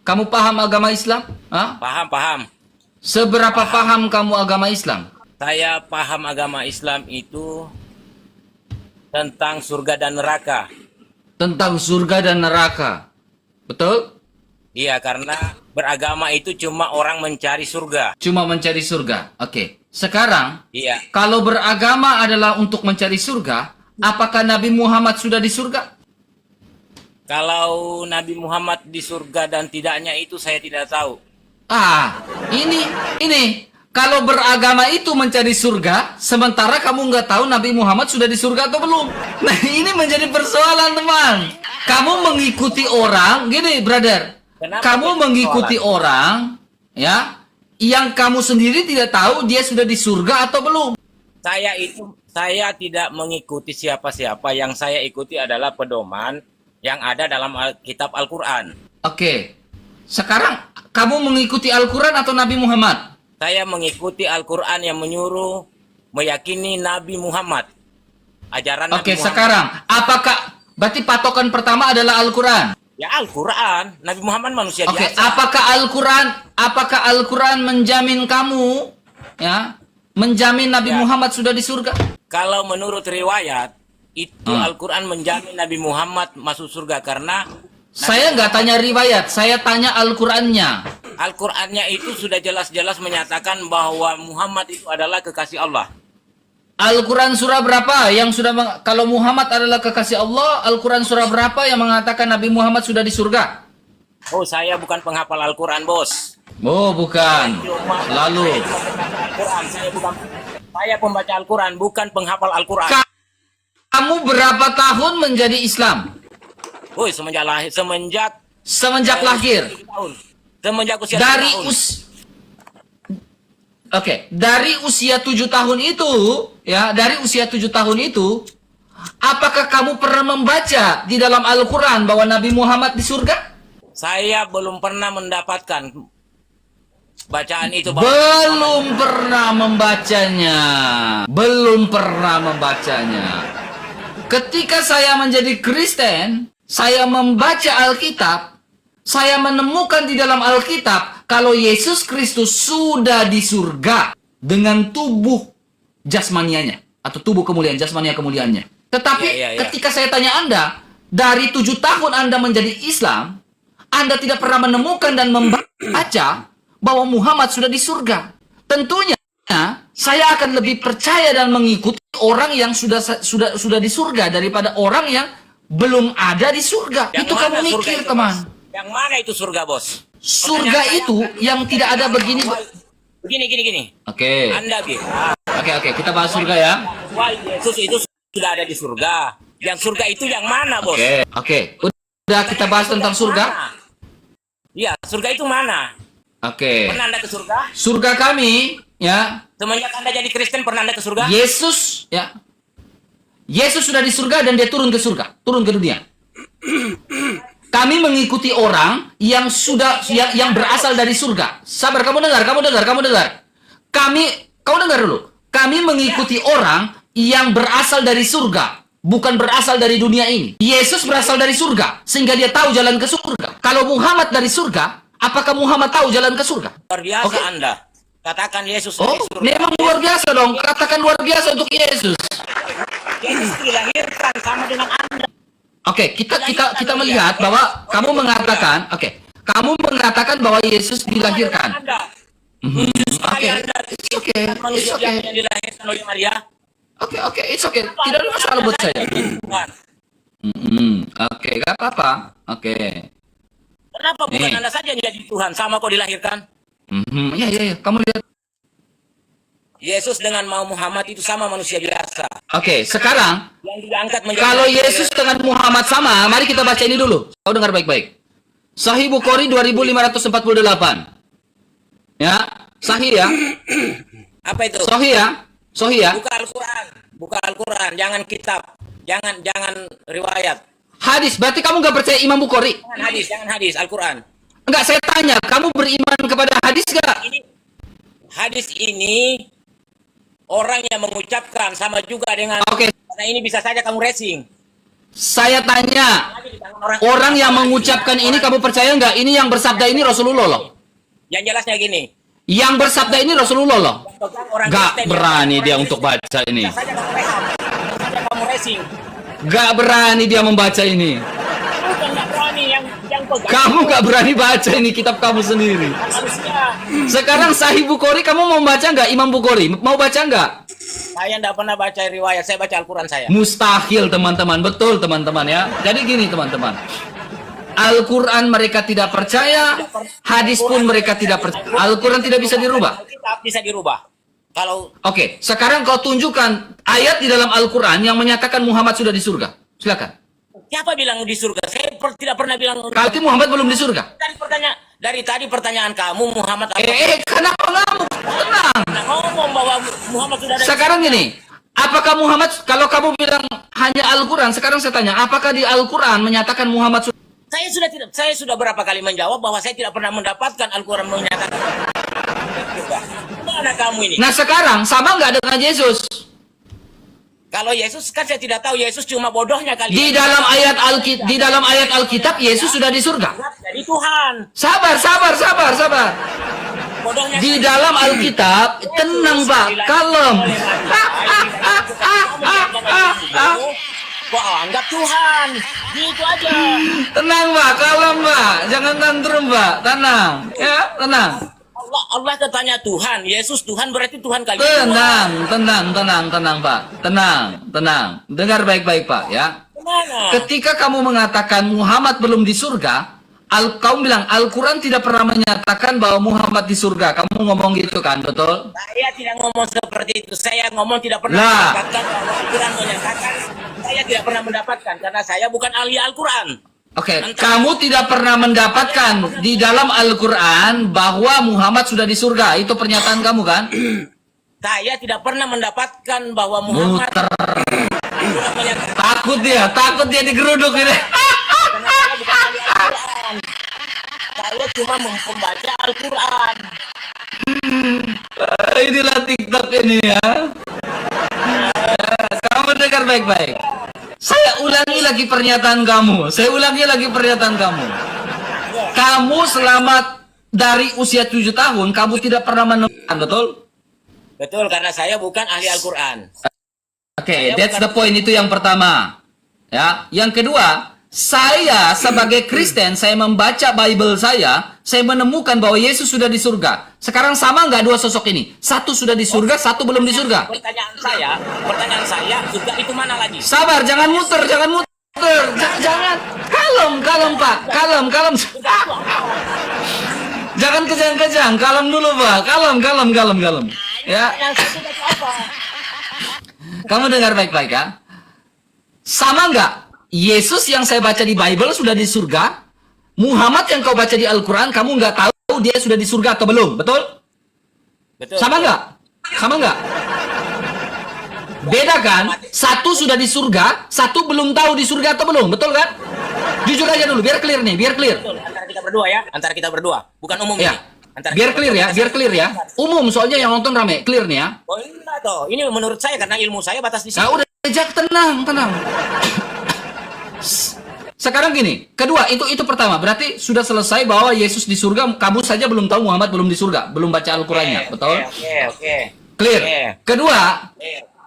Kamu paham agama Islam? Hah? Paham, paham. Seberapa paham kamu agama Islam? Saya paham agama Islam itu tentang surga dan neraka. Tentang surga dan neraka. Betul? Iya, karena beragama itu cuma orang mencari surga. Cuma mencari surga. Oke. Sekarang, Iya. kalau beragama adalah untuk mencari surga, apakah Nabi Muhammad sudah di surga? Kalau Nabi Muhammad di surga dan tidaknya itu saya tidak tahu. Ah, ini. Kalau beragama itu mencari surga, sementara kamu nggak tahu Nabi Muhammad sudah di surga atau belum. Nah, ini menjadi persoalan, teman. Kamu mengikuti orang, gini, brother. Kenapa Kamu jadi mengikuti orang, ya, yang kamu sendiri tidak tahu dia sudah di surga atau belum. Saya tidak mengikuti siapa-siapa. Yang saya ikuti adalah pedoman yang ada dalam kitab Al-Quran. Oke. Sekarang kamu mengikuti Al-Quran atau Nabi Muhammad? Saya mengikuti Al-Quran yang menyuruh meyakini Nabi Muhammad. Ajaran Nabi Oke, Muhammad. sekarang apakah berarti patokan pertama adalah Al-Quran? Ya Al-Quran. Nabi Muhammad manusia Oke, biasa. apakah Al-Quran menjamin kamu, ya, menjamin Nabi Ya. Muhammad sudah di surga? Kalau menurut riwayat, itu Al-Quran menjamin Nabi Muhammad masuk surga karena Saya nggak tanya riwayat, saya tanya Al-Qurannya. Al-Qurannya itu sudah jelas-jelas menyatakan bahwa Muhammad itu adalah kekasih Allah. Al-Quran surah berapa yang sudah kalau Muhammad adalah kekasih Allah, Al-Quran surah berapa yang mengatakan Nabi Muhammad sudah di surga? Oh, saya bukan penghafal Al-Quran, bos. Oh, bukan. Lalu Al-Quran, saya pembaca Al-Quran, bukan penghafal Al-Quran. kamu berapa tahun menjadi Islam? Oh, semenjak lahir, Semenjak lahir. 7 tahun. Semenjak usia 7 Dari tahun. dari usia 7 tahun itu, ya, dari usia 7 tahun itu, apakah kamu pernah membaca di dalam Al-Quran bahwa Nabi Muhammad di surga? Saya belum pernah mendapatkan bacaan itu. Belum pernah membacanya. Belum pernah membacanya. Ketika saya menjadi Kristen, saya membaca Alkitab, saya menemukan di dalam Alkitab kalau Yesus Kristus sudah di surga dengan tubuh jasmanianya atau tubuh kemuliaan, jasmania kemuliaannya. Tetapi Ya. ketika saya tanya Anda, dari 7 tahun Anda menjadi Islam, Anda tidak pernah menemukan dan membaca bahwa Muhammad sudah di surga. Tentunya saya akan lebih percaya dan mengikuti orang yang sudah di surga daripada orang yang belum ada di surga. Yang Itu mana kamu surga mikir, itu, teman. Bos? Yang mana itu surga, bos? Surga Pertanyaan itu saya, yang tidak ada begini. Gini. Oke. Anda bilang Oke, kita bahas surga ya. wah, Yesus itu sudah ada di surga. Yang surga itu yang mana, bos? Oke. Udah kita bahas tentang surga. Iya, surga itu mana? Oke. Pernah Anda ke surga? Surga kami, ya, Semenjak Anda jadi Kristen, pernah Anda ke surga? Yesus, ya. Yesus sudah di surga dan dia turun ke surga, turun ke dunia. Kami mengikuti orang yang yang berasal dari surga. Sabar, kamu dengar. Kamu dengar dulu. Kami mengikuti orang yang berasal dari surga, bukan berasal dari dunia ini. Yesus berasal dari surga, sehingga dia tahu jalan ke surga. Kalau Muhammad dari surga, apakah Muhammad tahu jalan ke surga? Luar biasa Oke. Anda. Katakan Yesus Oh, dari surga. memang luar biasa dong. Katakan luar biasa untuk Yesus. Yesus dilahirkan sama dengan Anda. Oke, kita melihat bahwa kamu mengatakan bahwa Yesus dilahirkan. Anda. Oke, Anda it's okay, manusia it's okay. yang dilahirkan oleh Maria. Oke, it's okay. Tidak ada masalah buat saya. Bukan. Oke, gak apa-apa. Oke. Kenapa bukan Nih. Anda saja yang jadi Tuhan sama kok dilahirkan? Iya. Kamu lihat. Yesus dengan mau Muhammad itu sama manusia biasa. Oke, sekarang Yang diangkat menjadi kalau Yesus dengan Muhammad sama, mari kita baca ini dulu. Kau dengar baik-baik. Sahih Bukhari 2548. Ya, sahih ya. apa itu? Sahih ya. Buka Al-Quran. Buka Al-Quran, jangan kitab. Jangan riwayat. Hadis, berarti kamu nggak percaya Imam Bukhari? Jangan hadis, Al-Quran. Enggak, saya tanya, kamu beriman kepada hadis nggak? Hadis ini orang yang mengucapkan sama juga dengan Oke. karena ini bisa saja kamu racing. Saya tanya, orang yang mengucapkan ini kamu percaya nggak? Ini yang bersabda ini Rasulullah loh. Yang jelasnya gini. Yang bersabda ini Rasulullah loh. Orang Gak Kristen berani yang- dia untuk baca ini. Bisa saja kamu rehab. Bisa saja kamu racing. Gak berani dia membaca ini. Bukan nggak berani yang pegang. Kamu gak berani baca ini kitab kamu sendiri. Harusnya. Sekarang Sahih Bukhari kamu mau baca nggak? Imam Bukhari mau baca nggak? Saya tidak pernah baca riwayat, saya baca Al-Quran saya. Mustahil teman-teman, betul teman-teman ya. Jadi gini teman-teman, Al-Quran mereka tidak percaya, hadis pun mereka tidak percaya. Al-Quran tidak bisa dirubah. Kitab bisa dirubah. Kalau Oke, sekarang kau tunjukkan ayat di dalam Al-Quran yang menyatakan Muhammad sudah di surga. Silakan. siapa bilang di surga? Saya tidak pernah bilang. Berarti Muhammad belum di surga. Dari tadi pertanyaan kamu Muhammad. Kenapa ngamuk? Tenang. Ngomong bahwa Muhammad sudah ada. Sekarang gini, apakah Muhammad, kalau kamu bilang hanya Al-Quran, sekarang saya tanya, apakah di Al-Quran menyatakan Muhammad sudah? Saya sudah berapa kali menjawab bahwa saya tidak pernah mendapatkan Al-Quran menyatakan. Mana kamu ini? Nah sekarang sama nggak dengan Yesus? Kalau Yesus kan saya tidak tahu, Yesus cuma bodohnya kali. Di dalam ayat Alkitab Yesus sudah di surga. Jadi Tuhan. Sabar. Bodohnya. Di dalam Alkitab tenang Pak, kalem. Kok anggap Tuhan? Gitu aja. Tenang Pak, kalem Pak, jangan tantrum Pak, tenang, ya tenang. Allah katanya Tuhan, Yesus Tuhan berarti Tuhan kali. Tenang Pak, tenang. Dengar baik-baik Pak ya. Gimana? Ketika kamu mengatakan Muhammad belum di surga, kamu bilang Al-Quran tidak pernah menyatakan bahwa Muhammad di surga. Kamu ngomong gitu kan, betul? Saya tidak ngomong seperti itu. Saya ngomong tidak pernah Lah. mendapatkan bahwa Al-Quran menyatakan. Saya tidak pernah mendapatkan karena saya bukan ahli Al-Quran. Oke, kamu tidak pernah mendapatkan di dalam Al-Quran bahwa Muhammad sudah di surga. Itu pernyataan kamu kan? Saya tidak pernah mendapatkan bahwa Muhammad Muter. menyatakan. Takut dia digeruduk ini. Karena saya bukan ahli Al-Quran. Saya cuma membaca Al-Quran. Inilah TikTok ini ya. Kamu dengar baik-baik. Saya ulangi lagi pernyataan kamu. Kamu selama dari usia 7 tahun, kamu tidak pernah menemukan, betul? Betul, karena saya bukan ahli Al-Quran. Oke, that's the point. Itu yang pertama. Ya, yang kedua, saya sebagai Kristen, saya membaca Bible saya menemukan bahwa Yesus sudah di surga. Sekarang sama nggak dua sosok ini? Satu sudah di surga, satu belum di surga. Pertanyaan saya, surga itu mana lagi? Sabar, jangan muter. Jangan. Kalem, Pak. Kalem. Jangan kejang-kejang. Kalem dulu, Pak. Kalem. Ya. Pertanyaan saya sudah apa? Kamu dengar baik-baik ya. Sama nggak? Yesus yang saya baca di Bible sudah di surga. Muhammad yang kau baca di Al-Quran, kamu nggak tahu dia sudah di surga atau belum, betul? Betul. Sama nggak? Beda kan? Satu sudah di surga, satu belum tahu di surga atau belum, betul kan? Jujur aja dulu, biar clear nih, biar clear. Betul, antara kita berdua, bukan umum Ya, ini. Antara biar kita clear ya, berdua. biar clear ya. Umum soalnya yang nonton rame, clear nih ya. Oh enggak toh, ini menurut saya karena ilmu saya batas di sini. Nah udah, tenang. Sekarang gini, kedua itu pertama, berarti sudah selesai bahwa Yesus di surga, kamu saja belum tahu Muhammad belum di surga, belum baca Al-Qurannya, betul? Oke. Clear. Oke. Kedua,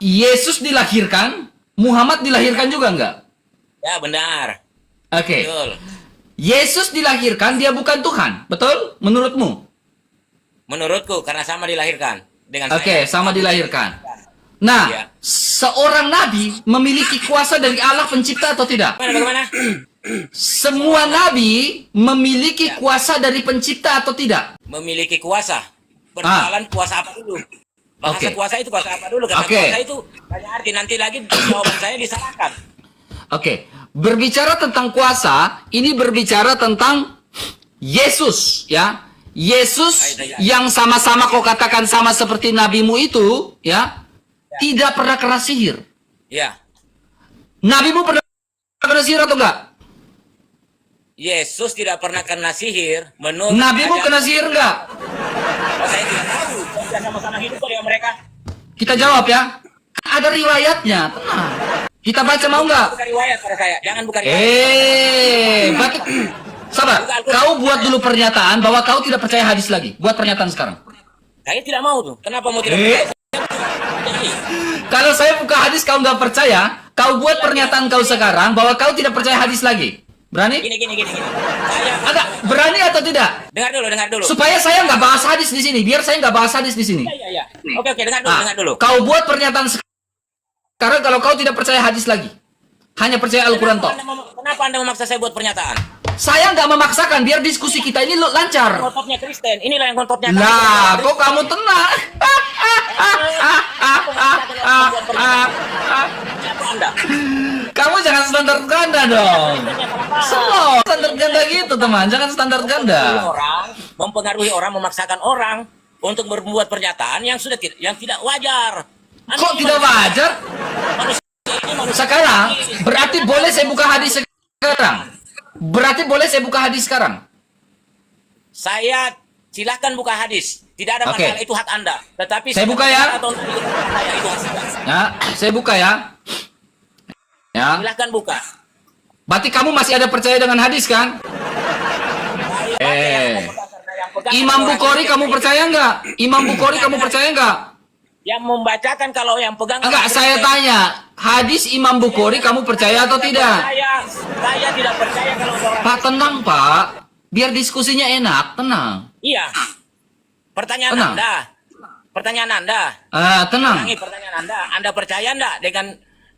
Yesus dilahirkan, Muhammad dilahirkan juga enggak? Ya benar. Oke. Betul. Yesus dilahirkan, dia bukan Tuhan, betul? Menurutmu? Menurutku karena sama dilahirkan dengan Oke, saya. sama dilahirkan. Nah, Iya. seorang nabi memiliki kuasa dari Allah pencipta atau tidak? Bagaimana? Semua nabi memiliki kuasa dari pencipta atau tidak? Memiliki kuasa. Persoalan kuasa apa dulu? Bahasa Oke. kuasa itu kuasa apa dulu? Karena Oke. kuasa itu banyak arti. Nanti lagi jawaban saya disalahkan. Oke, berbicara tentang kuasa, ini berbicara tentang Yesus, ya. Yesus yang sama-sama kau katakan sama seperti nabimu itu, ya, tidak pernah kena sihir. Ya. Nabimu pernah kena sihir atau enggak? Yesus tidak pernah kena sihir. Menurut Nabimu saya- kena sihir enggak? Oh, saya tidak tahu. Saya tidak sama-sama hidup kok dengan mereka. Kita jawab ya. Ada riwayatnya, tenang. Kita baca mau nggak? Buka riwayat pada saya. Jangan buka riwayat. Berarti sabar. Kau buat dulu pernyataan bahwa kau tidak percaya hadis lagi. Buat pernyataan sekarang. Saya tidak mau tuh. Kenapa mau tidak percaya? Jadi, Kalau saya buka hadis kau nggak percaya, kau buat pernyataan kau sekarang bahwa kau tidak percaya hadis lagi. Berani? gini. Saya Ada berani atau tidak? dengar dulu. Supaya saya nggak bahas hadis di sini. Biar saya nggak bahas hadis di sini. Iya. Oke, dengar dulu. Kau buat pernyataan sekarang kalau kau tidak percaya hadis lagi. Hanya percaya Al-Quran toh. Kenapa Anda memaksa saya buat pernyataan? Saya nggak memaksakan, biar diskusi kita ini lancar. Ngotot-ngototnya Kristen. Inilah yang ngototnya. Lah, kok kamu tenang? Siapa Anda? Kamu jangan standar ganda dong. Slow, standar ganda gitu teman, jangan standar ganda. Mempengaruhi orang, memaksakan orang untuk berbuat pernyataan yang tidak wajar. Anda Kok tidak wajar? Sekarang, berarti boleh saya buka hadis sekarang? Berarti boleh saya buka hadis sekarang? Saya silakan buka hadis. Tidak ada Oke. masalah, itu hak Anda. Tetapi Saya buka ya. atau saya itu hak Anda. Ya, saya buka ya. Ya, Silakan buka. berarti kamu masih ada percaya dengan hadis kan? Imam Bukhari kamu percaya nggak? Imam Bukhari kamu percaya nggak? Yang membacakan kalau yang pegang. Enggak, saya tanya. Hadis Imam Bukhari kamu percaya atau tidak? Saya tidak percaya kalau orang. Pak, tenang Pak. Biar diskusinya enak, tenang. Iya. Pertanyaan Tenang. Anda. Pertanyaan Anda. Tenang. Ulangi pertanyaan Anda. Anda percaya enggak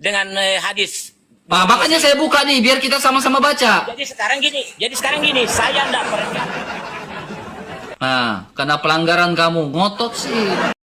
dengan hadis? Makanya saya buka nih, biar kita sama-sama baca. Jadi sekarang gini, saya enggak percaya. Karena pelanggaran kamu ngotot sih.